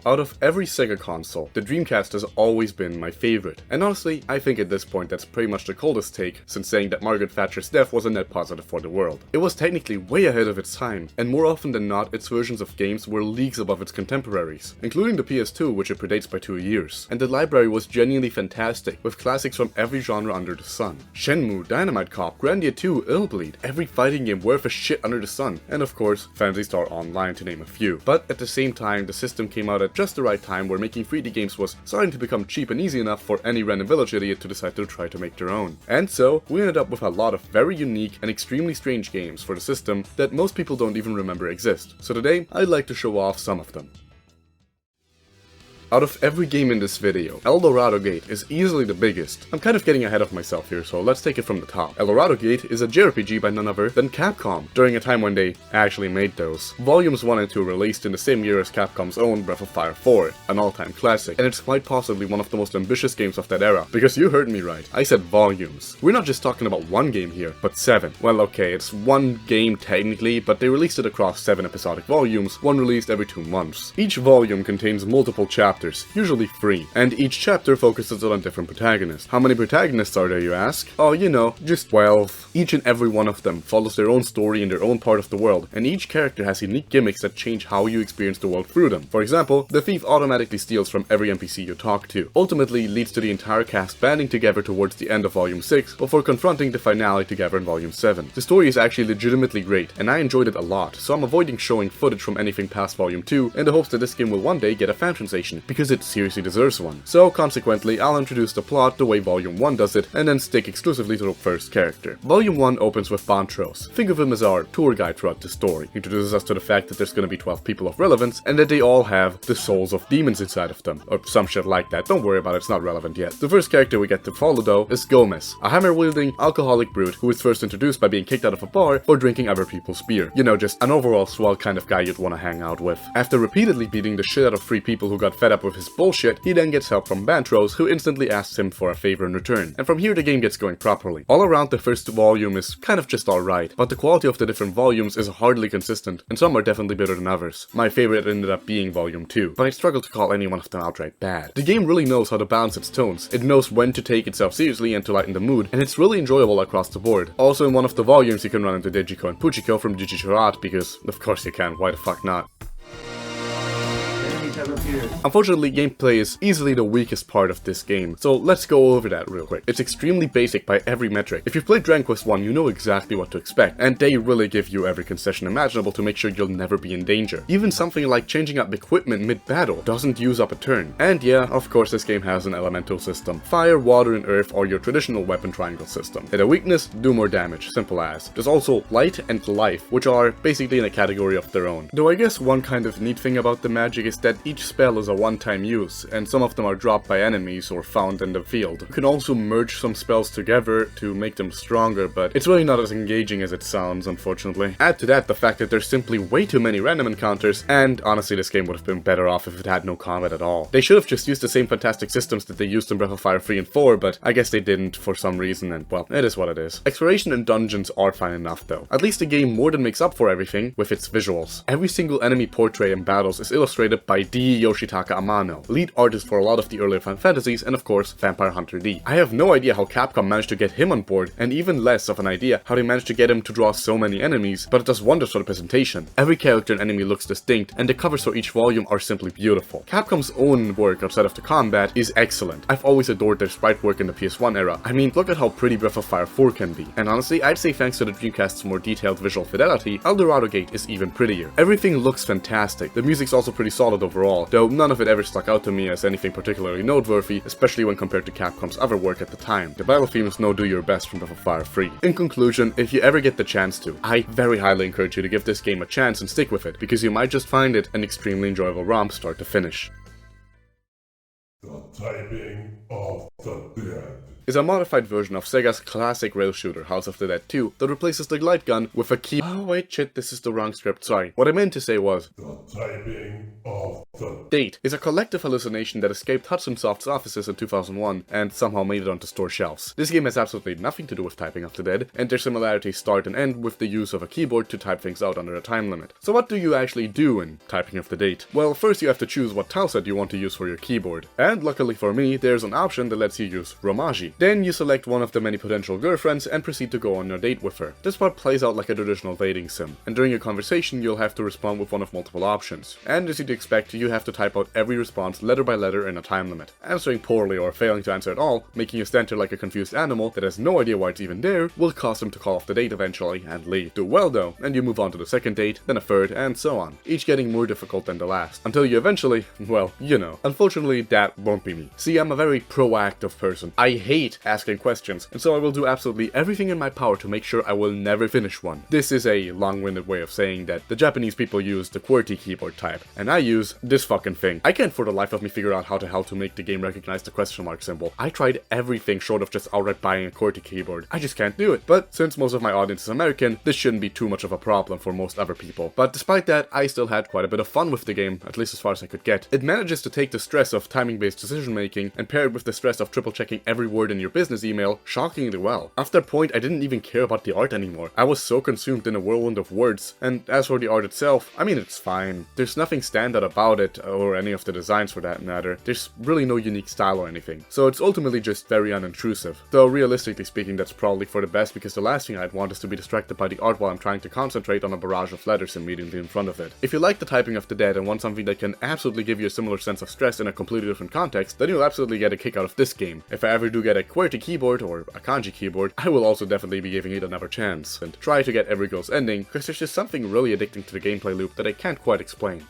Out of every Sega console, the Dreamcast has always been my favorite. And honestly, I think at this point that's pretty much the coldest take since saying that Margaret Thatcher's death was a net positive for the world. It was technically way ahead of its time, and more often than not, its versions of games were leagues above its contemporaries, including the PS2, which it predates by 2 years. And the library was genuinely fantastic, with classics from every genre under the sun. Shenmue, Dynamite Cop, Grandia 2, L.O.L, every fighting game worth a shit under the sun, and of course, Phantasy Star Online to name a few. But at the same time, the system came out at just the right time where making 3D games was starting to become cheap and easy enough for any random village idiot to decide to try to make their own. And so, we ended up with a lot of very unique and extremely strange games for the system that most people don't even remember exist. So today, I'd like to show off some of them. Out of every game in this video, Dorado Gate is easily the biggest. I'm kind of getting ahead of myself here, so let's take it from the top. Dorado Gate is a JRPG by none other than Capcom, during a time when they actually made those. Volumes 1 and 2 released in the same year as Capcom's own Breath of Fire 4, an all-time classic, and it's quite possibly one of the most ambitious games of that era, because you heard me right, I said volumes. We're not just talking about one game here, but 7. Well, okay, it's one game technically, but they released it across 7 episodic volumes, one released every 2 months. Each volume contains multiple chapters, usually 3, and each chapter focuses on a different protagonist. How many protagonists are there, you ask? Oh, you know, just 12. Each and every one of them follows their own story in their own part of the world, and each character has unique gimmicks that change how you experience the world through them. For example, the thief automatically steals from every NPC you talk to, ultimately leads to the entire cast banding together towards the end of Volume 6 before confronting the finale together in Volume 7. The story is actually legitimately great, and I enjoyed it a lot, so I'm avoiding showing footage from anything past Volume 2 in the hopes that this game will one day get a fan translation, because it seriously deserves one. So consequently, I'll introduce the plot the way Volume 1 does it, and then stick exclusively to the first character. Volume 1 opens with Bantros. Think of him as our tour guide throughout the story. He introduces us to the fact that there's gonna be 12 people of relevance, and that they all have the souls of demons inside of them, or some shit like that. Don't worry about it, it's not relevant yet. The first character we get to follow though is Gomez, a hammer-wielding, alcoholic brute who is first introduced by being kicked out of a bar for drinking other people's beer. You know, just an overall swell kind of guy you'd wanna hang out with. After repeatedly beating the shit out of 3 people who got fed up with his bullshit, he then gets help from Bantros, who instantly asks him for a favor in return. And from here the game gets going properly. All around, the first volume is kind of just alright, but the quality of the different volumes is hardly consistent, and some are definitely better than others. My favorite ended up being Volume 2, but I struggle to call any one of them outright bad. The game really knows how to balance its tones. It knows when to take itself seriously and to lighten the mood, and it's really enjoyable across the board. Also, in one of the volumes you can run into Dejiko and Puchiko from Jijichurat, because of course you can, why the fuck not? Unfortunately, gameplay is easily the weakest part of this game, so let's go over that real quick. It's extremely basic by every metric. If you've played Dragon Quest 1, you know exactly what to expect, and they really give you every concession imaginable to make sure you'll never be in danger. Even something like changing up equipment mid-battle doesn't use up a turn. And yeah, of course this game has an elemental system. Fire, water, and earth are your traditional weapon triangle system. Hit a weakness, do more damage, simple as. There's also light and life, which are basically in a category of their own. Though I guess one kind of neat thing about the magic is that each spell is a one-time use, and some of them are dropped by enemies or found in the field. You can also merge some spells together to make them stronger, but it's really not as engaging as it sounds, unfortunately. Add to that the fact that there's simply way too many random encounters, and honestly this game would have been better off if it had no combat at all. They should have just used the same fantastic systems that they used in Breath of Fire 3 and 4, but I guess they didn't for some reason, and well, it is what it is. Exploration and dungeons are fine enough though. At least the game more than makes up for everything with its visuals. Every single enemy portrait in battles is illustrated by D. Yoshitaka Amano, lead artist for a lot of the earlier Final Fantasies, and of course Vampire Hunter D. I have no idea how Capcom managed to get him on board, and even less of an idea how they managed to get him to draw so many enemies, but it does wonders for the presentation. Every character and enemy looks distinct, and the covers for each volume are simply beautiful. Capcom's own work outside of the combat is excellent. I've always adored their sprite work in the PS1 era. I mean, look at how pretty Breath of Fire 4 can be. And honestly, I'd say thanks to the Dreamcast's more detailed visual fidelity, Dorado Gate is even prettier. Everything looks fantastic. The music's also pretty solid overall, though none of it ever stuck out to me as anything particularly noteworthy, especially when compared to Capcom's other work at the time. The battle themes no do your best from Breath of Fire 3. In conclusion, if you ever get the chance to, I very highly encourage you to give this game a chance and stick with it, because you might just find it an extremely enjoyable romp start to finish. The Typing of the Dead is a modified version of Sega's classic rail shooter House of the Dead 2 that replaces the light gun with a key— oh wait, shit, this is the wrong script, sorry. What I meant to say was— The Typing of the Date is a collective hallucination that escaped Hudson Soft's offices in 2001 and somehow made it onto store shelves. This game has absolutely nothing to do with Typing of the Dead, and their similarities start and end with the use of a keyboard to type things out under a time limit. So what do you actually do in Typing of the Date? Well, first you have to choose what tileset you want to use for your keyboard. And luckily for me, there's an option that lets you use Romaji. Then you select one of the many potential girlfriends and proceed to go on a date with her. This part plays out like a traditional dating sim, and during a conversation you'll have to respond with one of multiple options. And as you'd expect, you have to type out every response letter by letter in a time limit. Answering poorly or failing to answer at all, making you stand there like a confused animal that has no idea why it's even there, will cause them to call off the date eventually and leave. Do well though, and you move on to the second date, then a third, and so on, each getting more difficult than the last, until you eventually, well, you know. Unfortunately, that won't be me. See, I'm a very proactive person. I hate asking questions, and so I will do absolutely everything in my power to make sure I will never finish one. This is a long-winded way of saying that the Japanese people use the QWERTY keyboard type, and I use this fucking thing. I can't for the life of me figure out how the hell to make the game recognize the question mark symbol. I tried everything short of just outright buying a QWERTY keyboard. I just can't do it. But since most of my audience is American, this shouldn't be too much of a problem for most other people. But despite that, I still had quite a bit of fun with the game, at least as far as I could get. It manages to take the stress of timing-based decision making and pair it with the stress of triple checking every word in your business email shockingly well. After a point, I didn't even care about the art anymore. I was so consumed in a whirlwind of words, and as for the art itself, I mean, it's fine. There's nothing standout about it, or any of the designs for that matter. There's really no unique style or anything, so it's ultimately just very unintrusive. Though realistically speaking, that's probably for the best, because the last thing I'd want is to be distracted by the art while I'm trying to concentrate on a barrage of letters immediately in front of it. If you like the Typing of the Dead and want something that can absolutely give you a similar sense of stress in a completely different context, then you'll absolutely get a kick out of this game. If I ever do get a QWERTY keyboard or a kanji keyboard, I will also definitely be giving it another chance, and try to get every girl's ending, because there's just something really addicting to the gameplay loop that I can't quite explain.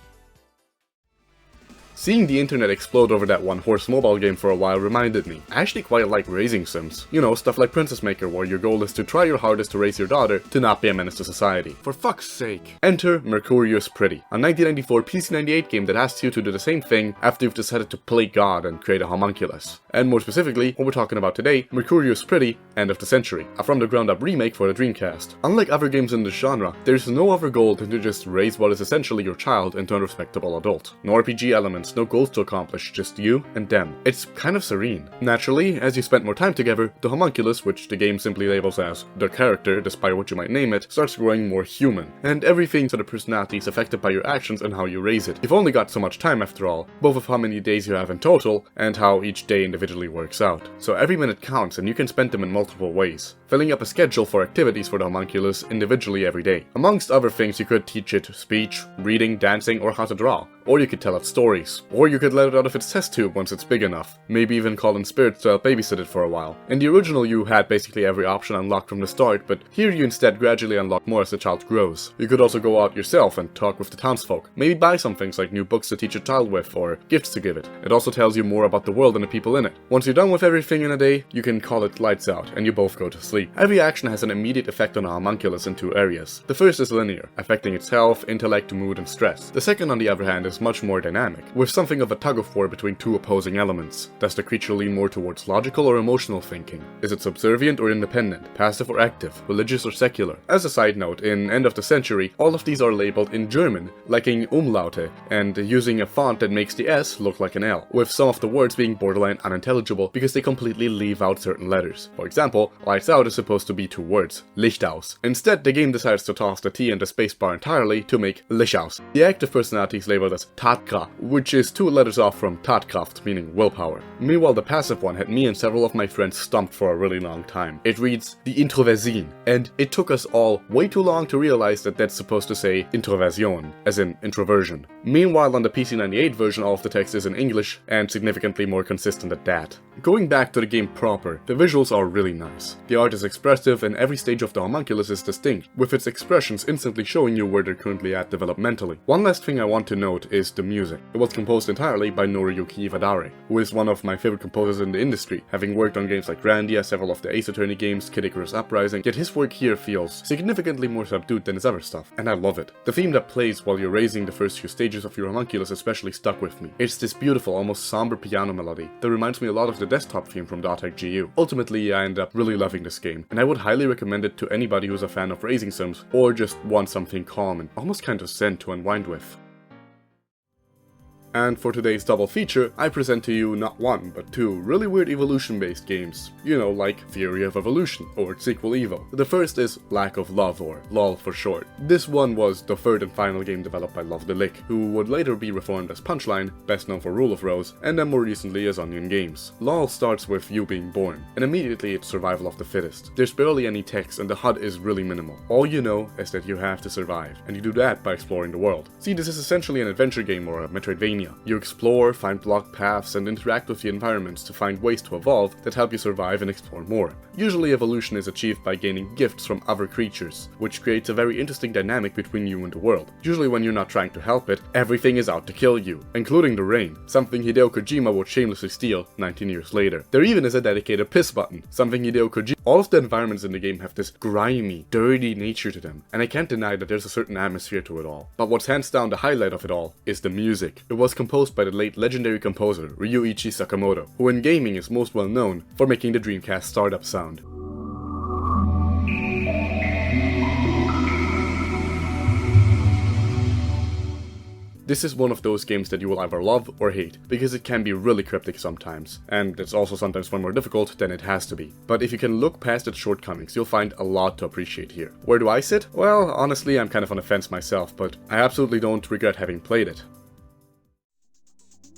Seeing the internet explode over that one-horse mobile game for a while reminded me, I actually quite like raising sims. You know, stuff like Princess Maker, where your goal is to try your hardest to raise your daughter to not be a menace to society. For fuck's sake. Enter Mercurius Pretty, a 1994 PC-98 game that asks you to do the same thing after you've decided to play God and create a homunculus. And more specifically, what we're talking about today, Mercurius Pretty, End of the Century, a from-the-ground-up remake for the Dreamcast. Unlike other games in this genre, there's no other goal than to just raise what is essentially your child into a respectable adult. No RPG elements, no goals to accomplish, just you and them. It's kind of serene. Naturally, as you spend more time together, the homunculus, which the game simply labels as the character, despite what you might name it, starts growing more human, and everything to the personality is affected by your actions and how you raise it. You've only got so much time after all, both of how many days you have in total, and how each day individually works out. So every minute counts, and you can spend them in multiple ways, filling up a schedule for activities for the homunculus individually every day. Amongst other things, you could teach it speech, reading, dancing, or how to draw. Or you could tell it stories. Or you could let it out of its test tube once it's big enough. Maybe even call in spirits to help babysit it for a while. In the original, you had basically every option unlocked from the start, but here you instead gradually unlock more as the child grows. You could also go out yourself and talk with the townsfolk. Maybe buy some things like new books to teach your child with, or gifts to give it. It also tells you more about the world and the people in it. Once you're done with everything in a day, you can call it lights out, and you both go to sleep. Every action has an immediate effect on a homunculus in two areas. The first is linear, affecting its health, intellect, mood, and stress. The second, on the other hand, is much more dynamic, with something of a tug-of-war between two opposing elements. Does the creature lean more towards logical or emotional thinking? Is it subservient or independent? Passive or active? Religious or secular? As a side note, in End of the Century, all of these are labeled in German, lacking umlaute, and using a font that makes the S look like an L, with some of the words being borderline unintelligible because they completely leave out certain letters. For example, lights out is supposed to be two words, Licht aus. Instead, the game decides to toss the T and the spacebar entirely to make Licht aus. The active personality is labeled as Tatkraft, which is two letters off from Tatkraft, meaning willpower. Meanwhile, the passive one had me and several of my friends stumped for a really long time. It reads, the Introversin, and it took us all way too long to realize that that's supposed to say Introversion, as in introversion. Meanwhile, on the PC-98 version, all of the text is in English, and significantly more consistent at that. Going back to the game proper, the visuals are really nice. The art is expressive, and every stage of the homunculus is distinct, with its expressions instantly showing you where they're currently at developmentally. One last thing I want to note is the music. It was composed entirely by Noriyuki Iwadare, who is one of my favorite composers in the industry, having worked on games like Grandia, several of the Ace Attorney games, Kid Icarus Uprising, yet his work here feels significantly more subdued than his other stuff, and I love it. The theme that plays while you're raising the first few stages of your homunculus especially stuck with me. It's this beautiful, almost somber piano melody that reminds me a lot of the desktop theme from .hack GU. Ultimately, I end up really loving this game, and I would highly recommend it to anybody who's a fan of raising sims, or just wants something calm and almost kind of zen to unwind with. And for today's double feature, I present to you not one, but two really weird evolution-based games. You know, like Theory of Evolution, or its sequel Evo. The first is Lack of Love, or L.O.L for short. This one was the third and final game developed by Love the Lick, who would later be reformed as Punchline, best known for Rule of Rose, and then more recently as Onion Games. L.O.L starts with you being born, and immediately it's survival of the fittest. There's barely any text and the HUD is really minimal. All you know is that you have to survive, and you do that by exploring the world. See, this is essentially an adventure game or a Metroidvania. You explore, find blocked paths, and interact with the environments to find ways to evolve that help you survive and explore more. Usually evolution is achieved by gaining gifts from other creatures, which creates a very interesting dynamic between you and the world. Usually when you're not trying to help it, everything is out to kill you, including the rain, something Hideo Kojima would shamelessly steal 19 years later. There even is a dedicated piss button, something Hideo Kojima. All of the environments in the game have this grimy, dirty nature to them, and I can't deny that there's a certain atmosphere to it all. But what's hands down the highlight of it all is the music. It was composed by the late legendary composer Ryuichi Sakamoto, who in gaming is most well known for making the Dreamcast startup sound. This is one of those games that you will either love or hate, because it can be really cryptic sometimes, and it's also sometimes far more difficult than it has to be. But if you can look past its shortcomings, you'll find a lot to appreciate here. Where do I sit? Well, honestly, I'm kind of on the fence myself, but I absolutely don't regret having played it.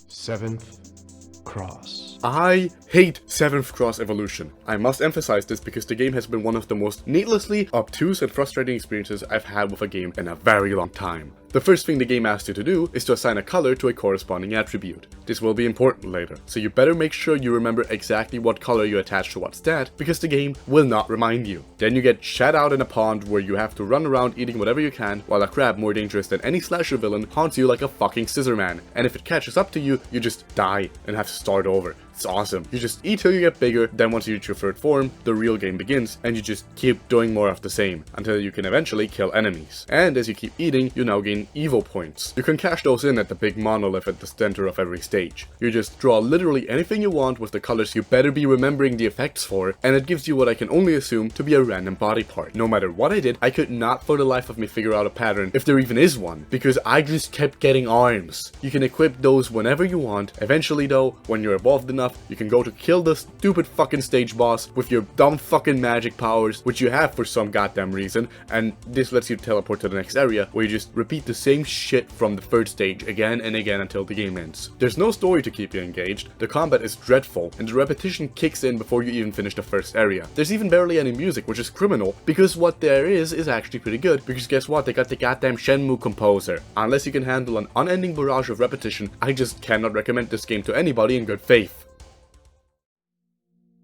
Seventh Cross. I hate 7th Cross Evolution. I must emphasize this because the game has been one of the most needlessly obtuse and frustrating experiences I've had with a game in a very long time. The first thing the game asks you to do is to assign a color to a corresponding attribute. This will be important later, so you better make sure you remember exactly what color you attach to what stat, because the game will not remind you. Then you get shat out in a pond where you have to run around eating whatever you can, while a crab more dangerous than any slasher villain haunts you like a fucking scissor man, and if it catches up to you, you just die and have to start over. It's awesome. You just eat till you get bigger, then once you reach your third form, the real game begins, and you just keep doing more of the same, until you can eventually kill enemies. And as you keep eating, you now gain Evo points. You can cash those in at the big monolith at the center of every stage. You just draw literally anything you want with the colors you better be remembering the effects for, and it gives you what I can only assume to be a random body part. No matter what I did, I could not for the life of me figure out a pattern, if there even is one, because I just kept getting arms. You can equip those whenever you want. Eventually though, when you're evolved enough, you can go to kill the stupid fucking stage boss with your dumb fucking magic powers, which you have for some goddamn reason, and this lets you teleport to the next area, where you just repeat the same shit from the third stage again and again until the game ends. There's no story to keep you engaged, the combat is dreadful, and the repetition kicks in before you even finish the first area. There's even barely any music, which is criminal, because what there is actually pretty good, because guess what, they got the goddamn Shenmue composer. Unless you can handle an unending barrage of repetition, I just cannot recommend this game to anybody in good faith.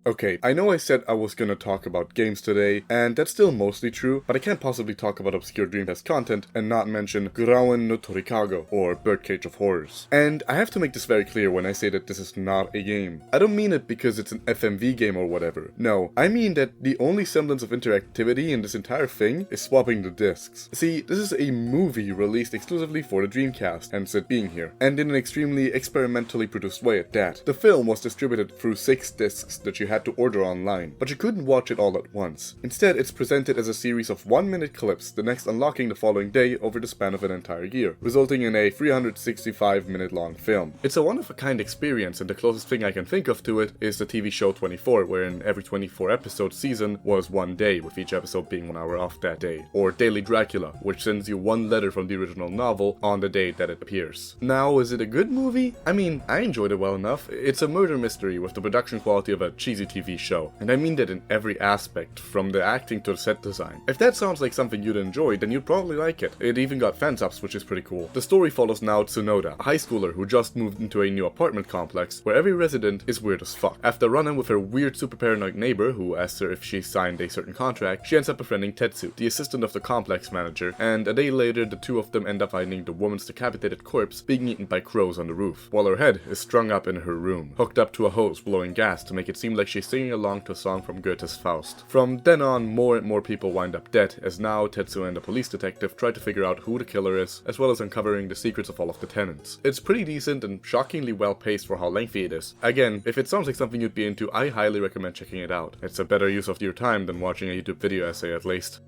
Okay, I know I said I was gonna talk about games today, and that's still mostly true, but I can't possibly talk about obscure Dreamcast content and not mention Grauen No Torikago, or Birdcage of Horrors. And I have to make this very clear when I say that this is not a game. I don't mean it because it's an FMV game or whatever. No, I mean that the only semblance of interactivity in this entire thing is swapping the discs. See, this is a movie released exclusively for the Dreamcast, hence it being here, and in an extremely experimentally produced way at that. The film was distributed through 6 discs that you had to order online, but you couldn't watch it all at once. Instead, it's presented as a series of 1-minute clips, the next unlocking the following day over the span of an entire year, resulting in a 365-minute long film. It's a one-of-a-kind experience, and the closest thing I can think of to it is the TV show 24, wherein every 24-episode season was 1 day, with each episode being 1 hour off that day. Or Daily Dracula, which sends you 1 letter from the original novel on the day that it appears. Now, is it a good movie? I mean, I enjoyed it well enough. It's a murder mystery with the production quality of a cheesy TV show, and I mean that in every aspect, from the acting to the set design. If that sounds like something you'd enjoy, then you'd probably like it. It even got fan subs, which is pretty cool. The story follows Nao Tsunoda, a high schooler who just moved into a new apartment complex where every resident is weird as fuck. After running with her weird super paranoid neighbor who asks her if she signed a certain contract, she ends up befriending Tetsu, the assistant of the complex manager, and a day later the two of them end up finding the woman's decapitated corpse being eaten by crows on the roof, while her head is strung up in her room, hooked up to a hose blowing gas to make it seem like she's singing along to a song from Goethe's Faust. From then on, more and more people wind up dead, as now Tetsu and the police detective try to figure out who the killer is, as well as uncovering the secrets of all of the tenants. It's pretty decent and shockingly well paced for how lengthy it is. Again, if it sounds like something you'd be into, I highly recommend checking it out. It's a better use of your time than watching a YouTube video essay at least.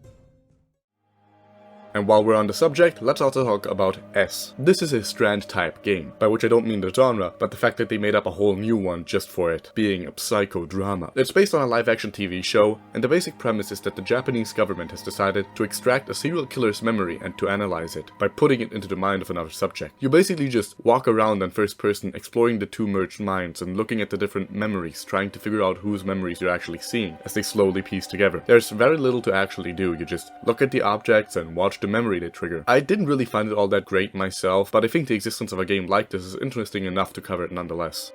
And while we're on the subject, let's also talk about S. This is a strand type game, by which I don't mean the genre, but the fact that they made up a whole new one just for it, being a psychodrama. It's based on a live action TV show, and the basic premise is that the Japanese government has decided to extract a serial killer's memory and to analyze it by putting it into the mind of another subject. You basically just walk around in first person exploring the two merged minds and looking at the different memories, trying to figure out whose memories you're actually seeing as they slowly piece together. There's very little to actually do, you just look at the objects and watch the memory they trigger. I didn't really find it all that great myself, but I think the existence of a game like this is interesting enough to cover it nonetheless.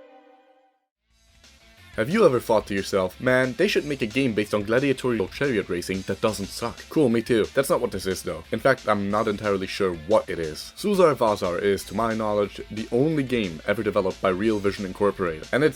Have you ever thought to yourself, man, they should make a game based on gladiatorial chariot racing that doesn't suck? Cool, me too. That's not what this is though. In fact, I'm not entirely sure what it is. Zusar Vasar is, to my knowledge, the only game ever developed by Real Vision Incorporated. And it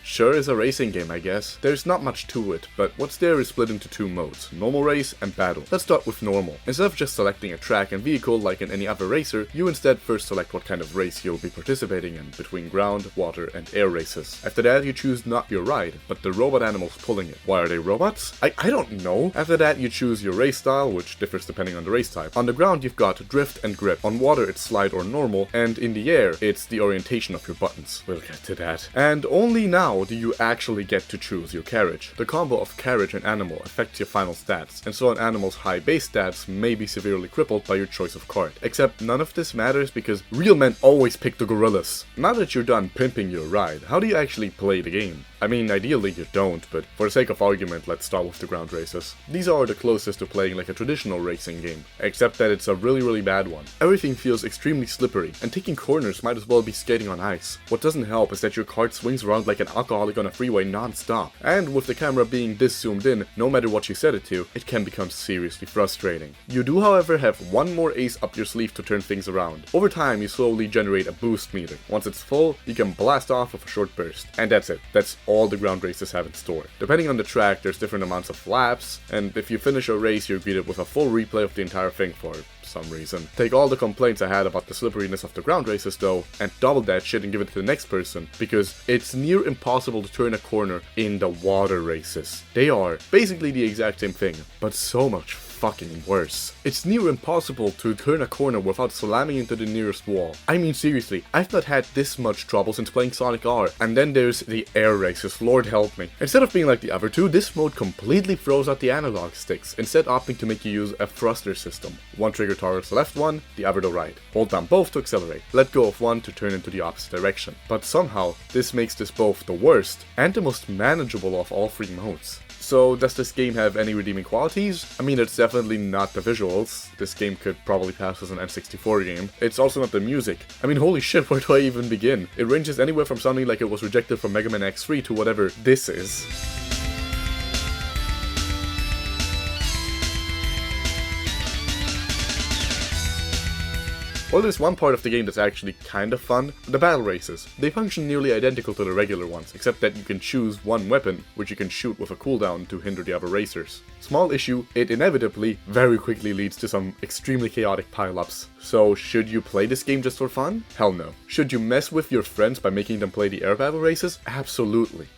sure is a racing game, I guess. There's not much to it, but what's there is split into two modes, normal race and battle. Let's start with normal. Instead of just selecting a track and vehicle like in any other racer, you instead first select what kind of race you'll be participating in, between ground, water, and air races. After that, you choose not your ride, but the robot animals pulling it. Why are they robots? I don't know. After that, you choose your race style, which differs depending on the race type. On the ground, you've got drift and grip. On water, it's slide or normal, and in the air, it's the orientation of your buttons. We'll get to that. And only now do you actually get to choose your carriage. The combo of carriage and animal affects your final stats, and so an animal's high base stats may be severely crippled by your choice of card. Except none of this matters because real men always pick the gorillas. Now that you're done pimping your ride, how do you actually play the game? I mean, ideally you don't, but for the sake of argument, let's start with the ground races. These are the closest to playing like a traditional racing game, except that it's a really bad one. Everything feels extremely slippery, and taking corners might as well be skating on ice. What doesn't help is that your cart swings around like an alcoholic on a freeway non-stop, and with the camera being this zoomed in, no matter what you set it to, it can become seriously frustrating. You do, however, have one more ace up your sleeve to turn things around. Over time, you slowly generate a boost meter. Once it's full, you can blast off with a short burst, and that's it. That's all the ground races have in store. Depending on the track, there's different amounts of laps, and if you finish a race, you're greeted with a full replay of the entire thing for some reason. Take all the complaints I had about the slipperiness of the ground races though, and double that shit and give it to the next person, because it's near impossible to turn a corner in the water races. They are basically the exact same thing, but so much fucking worse. It's near impossible to turn a corner without slamming into the nearest wall. I mean seriously, I've not had this much trouble since playing Sonic R. And then there's the air races, Lord help me. Instead of being like the other two, this mode completely throws out the analog sticks, instead opting to make you use a thruster system. One trigger targets the left one, the other the right. Hold down both to accelerate. Let go of one to turn into the opposite direction. But somehow, this makes this both the worst and the most manageable of all three modes. So does this game have any redeeming qualities? I mean, it's definitely not the visuals. This game could probably pass as an N64 game. It's also not the music. I mean, holy shit, where do I even begin? It ranges anywhere from sounding like it was rejected from Mega Man X3 to whatever this is. Well, there's one part of the game that's actually kind of fun, the battle races. They function nearly identical to the regular ones, except that you can choose one weapon, which you can shoot with a cooldown to hinder the other racers. Small issue, it inevitably very quickly leads to some extremely chaotic pile-ups. So should you play this game just for fun? Hell no. Should you mess with your friends by making them play the air battle races? Absolutely.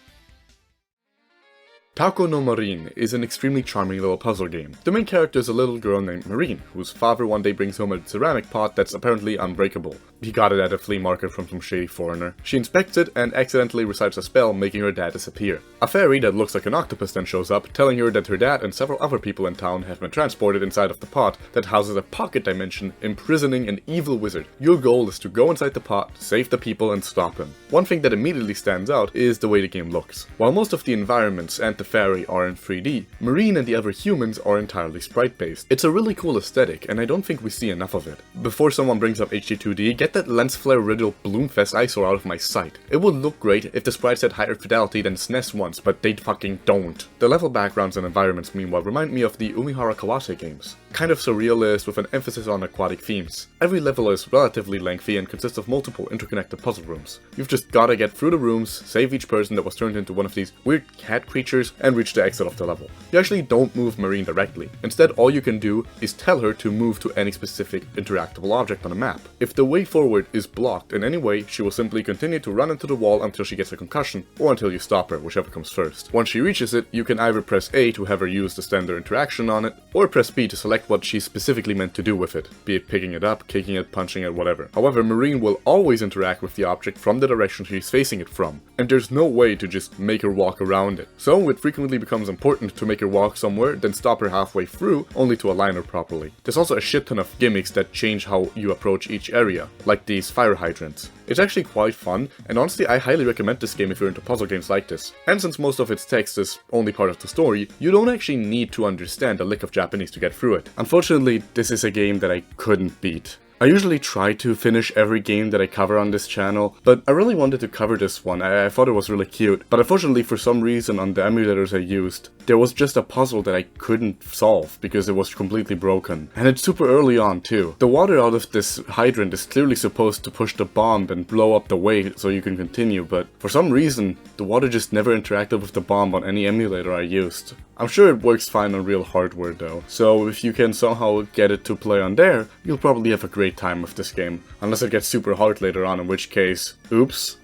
Tako No Marine is an extremely charming little puzzle game. The main character is a little girl named Marine, whose father one day brings home a ceramic pot that's apparently unbreakable. He got it at a flea market from some shady foreigner. She inspects it and accidentally recites a spell, making her dad disappear. A fairy that looks like an octopus then shows up, telling her that her dad and several other people in town have been transported inside of the pot that houses a pocket dimension, imprisoning an evil wizard. Your goal is to go inside the pot, save the people, and stop him. One thing that immediately stands out is the way the game looks. While most of the environments and the fairy are in 3D, Marine and the other humans are entirely sprite-based. It's a really cool aesthetic, and I don't think we see enough of it. Before someone brings up HD2D, get that lens flare riddled Bloomfest eyesore out of my sight. It would look great if the sprites had higher fidelity than SNES ones, but they fucking don't. The level backgrounds and environments meanwhile remind me of the Umihara Kawase games. Kind of surrealist with an emphasis on aquatic themes. Every level is relatively lengthy and consists of multiple interconnected puzzle rooms. You've just gotta get through the rooms, save each person that was turned into one of these weird cat creatures, and reach the exit of the level. You actually don't move Marine directly. Instead, all you can do is tell her to move to any specific interactable object on the map. If the way forward is blocked in any way, she will simply continue to run into the wall until she gets a concussion, or until you stop her, whichever comes first. Once she reaches it, you can either press A to have her use the standard interaction on it, or press B to select what she's specifically meant to do with it, be it picking it up, kicking it, punching it, whatever. However, Marine will always interact with the object from the direction she's facing it from, and there's no way to just make her walk around it. So it frequently becomes important to make her walk somewhere, then stop her halfway through, only to align her properly. There's also a shit ton of gimmicks that change how you approach each area, like these fire hydrants. It's actually quite fun, and honestly I highly recommend this game if you're into puzzle games like this. And since most of its text is only part of the story, you don't actually need to understand a lick of Japanese to get through it. Unfortunately, this is a game that I couldn't beat. I usually try to finish every game that I cover on this channel, but I really wanted to cover this one. I thought it was really cute, but unfortunately for some reason on the emulators I used, there was just a puzzle that I couldn't solve because it was completely broken. And it's super early on too. The water out of this hydrant is clearly supposed to push the bomb and blow up the way so you can continue, but for some reason, the water just never interacted with the bomb on any emulator I used. I'm sure it works fine on real hardware though, so if you can somehow get it to play on there, you'll probably have a great time with this game. Unless it gets super hard later on, in which case, oops.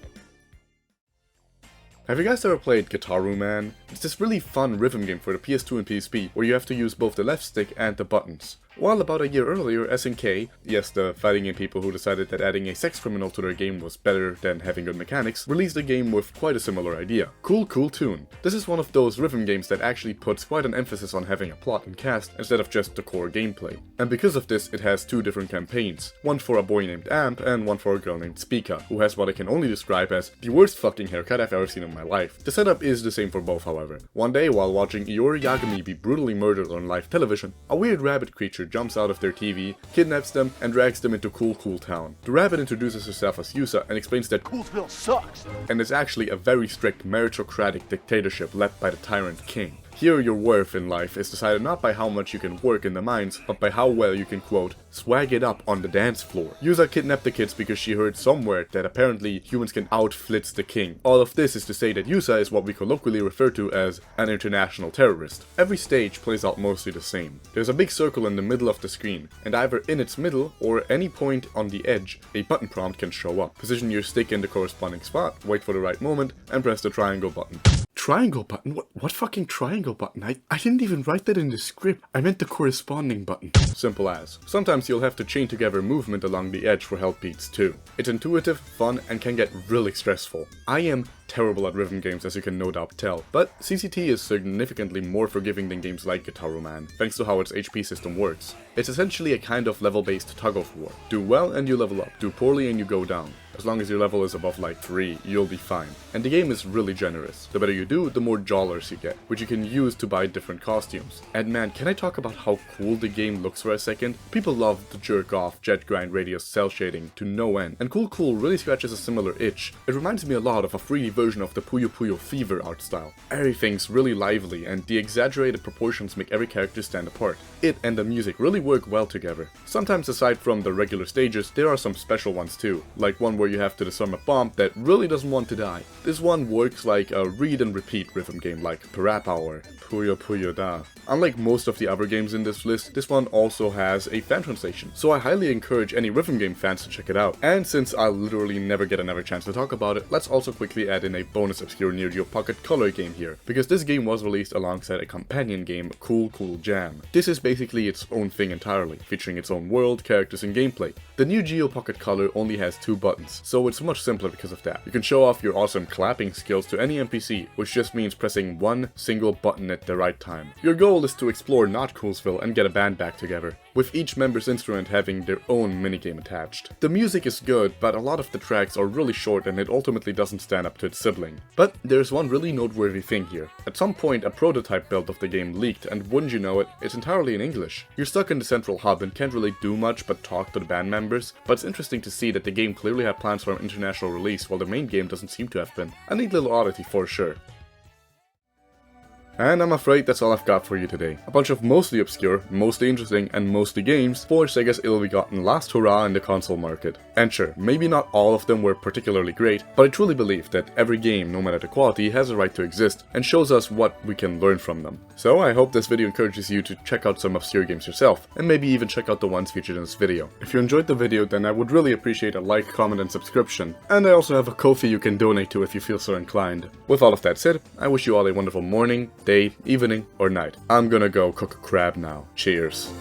Have you guys ever played Guitar Man? It's this really fun rhythm game for the PS2 and PSP, where you have to use both the left stick and the buttons. Well, about a year earlier, SNK, yes, the fighting game people who decided that adding a sex criminal to their game was better than having good mechanics, released a game with quite a similar idea. Cool Toon. This is one of those rhythm games that actually puts quite an emphasis on having a plot and cast instead of just the core gameplay. And because of this, it has two different campaigns, one for a boy named Amp and one for a girl named Spica, who has what I can only describe as the worst fucking haircut I've ever seen in my life. The setup is the same for both, however. One day, while watching Iori Yagami be brutally murdered on live television, a weird rabbit creature jumps out of their TV, kidnaps them, and drags them into Cool Town. The rabbit introduces herself as Yusa and explains that Coolsville sucks, and is actually a very strict meritocratic dictatorship led by the tyrant king. Here your worth in life is decided not by how much you can work in the mines, but by how well you can, quote, swag it up on the dance floor. Yusa kidnapped the kids because she heard somewhere that apparently humans can outflitz the king. All of this is to say that Yusa is what we colloquially refer to as an international terrorist. Every stage plays out mostly the same. There's a big circle in the middle of the screen, and either in its middle or any point on the edge, a button prompt can show up. Position your stick in the corresponding spot, wait for the right moment, and press the triangle button. Triangle button? What fucking triangle button? I didn't even write that in the script. I meant the corresponding button. Simple as. Sometimes you'll have to chain together movement along the edge for help beats too. It's intuitive, fun, and can get really stressful. I am terrible at rhythm games, as you can no doubt tell, but CCT is significantly more forgiving than games like Guitar Man, thanks to how its HP system works. It's essentially a kind of level-based tug-of-war. Do well and you level up, do poorly and you go down. As long as your level is above like 3, you'll be fine. And the game is really generous. The better you do, the more dollars you get, which you can use to buy different costumes. And man, can I talk about how cool the game looks for a second? People love the jerk-off, jet grind radius cell shading to no end, and Cool really scratches a similar itch. It reminds me a lot of a 3D version of the Puyo Puyo Fever art style. Everything's really lively, and the exaggerated proportions make every character stand apart. It and the music really work well together. Sometimes aside from the regular stages, there are some special ones too, like one where you have to disarm a bomb that really doesn't want to die. This one works like a read and repeat rhythm game like Parappa or Puyo Puyo Da. Unlike most of the other games in this list, this one also has a fan translation, so I highly encourage any rhythm game fans to check it out. And since I'll literally never get another chance to talk about it, let's also quickly add in a bonus obscure Neo Geo Pocket Color game here, because this game was released alongside a companion game, Cool Jam. This is basically its own thing entirely, featuring its own world, characters, and gameplay. The Neo Geo Pocket Color only has 2 buttons, so it's much simpler because of that. You can show off your awesome clapping skills to any NPC, which just means pressing one single button at the right time. Your goal is to explore Not Coolsville and get a band back together, with each member's instrument having their own minigame attached. The music is good, but a lot of the tracks are really short and it ultimately doesn't stand up to its sibling. But there's one really noteworthy thing here. At some point, a prototype build of the game leaked, and wouldn't you know it, it's entirely in English. You're stuck in the central hub and can't really do much but talk to the band members, but it's interesting to see that the game clearly had plans for an international release while the main game doesn't seem to have been. A neat little oddity for sure. And I'm afraid that's all I've got for you today. A bunch of mostly obscure, mostly interesting, and mostly games for Sega's ill-begotten last hurrah in the console market. And sure, maybe not all of them were particularly great, but I truly believe that every game, no matter the quality, has a right to exist and shows us what we can learn from them. So I hope this video encourages you to check out some obscure games yourself, and maybe even check out the ones featured in this video. If you enjoyed the video, then I would really appreciate a like, comment, and subscription. And I also have a Ko-fi you can donate to if you feel so inclined. With all of that said, I wish you all a wonderful morning, day, evening, or night. I'm gonna go cook a crab now. Cheers.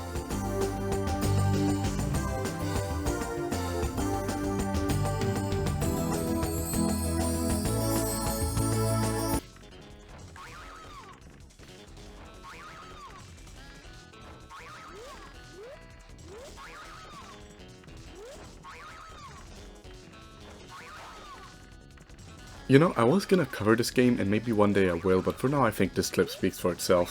You know, I was gonna cover this game and maybe one day I will, but for now I think this clip speaks for itself.